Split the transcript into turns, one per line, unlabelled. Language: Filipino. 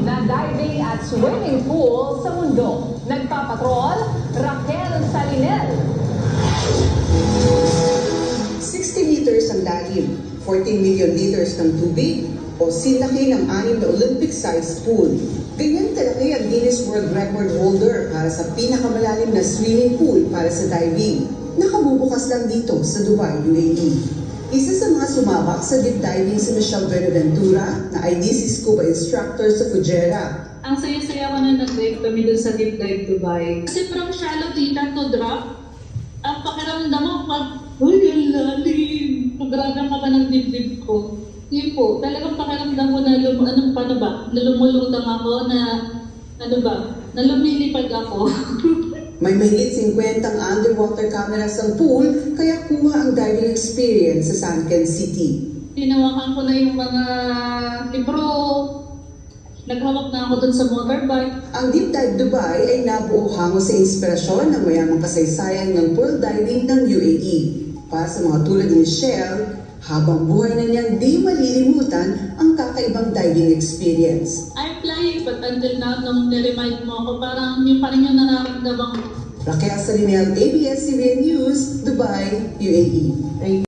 na diving at swimming pool sa mundo. Nagpapatrol, Raquel Salinel.
60 meters ang lalim, 14 million liters ng tubig, o sinlaki ng 6 na Olympic-sized pool. Ganyan kalaki ang Guinness World Record holder para sa pinakamalalim na swimming pool para sa diving. Nakabubukas lang dito sa Dubai, UAE. Isa sa mga sumabak sa deep diving si Michelle Benaventura na IDC scuba instructor sa Fujairah.
Ang saya-saya ko na nag-dive kami dun sa deep dive Dubai. Kasi from shallow tita to drop, ang pakiramdam mo pag, uy, ang lalim! Pagradang ka pa ng dibdib ko. Yun po, talagang pakiramdam ko na na lumulutang ako, na lumilipad ako.
May mahigit 50 underwater cameras ang pool, kaya kuha ang diving experience sa Sunken City.
Tinawakan ko na yung mga libro, naghawak na ako dun sa motorbike.
Ang Deep Dive Dubai ay nabuo hango sa inspirasyon ng mayamang kasaysayan ng pearl diving ng UAE. Para sa mga tulad ni Michelle, habang buhay na niyang di malilimutan ang kakaibang diving experience.
I'm flying, but until now, nung niremind mo ako, parang yung pa rin yung nararamdaman ko.
Raquel Salinel, ABS-CBN News, Dubai, UAE.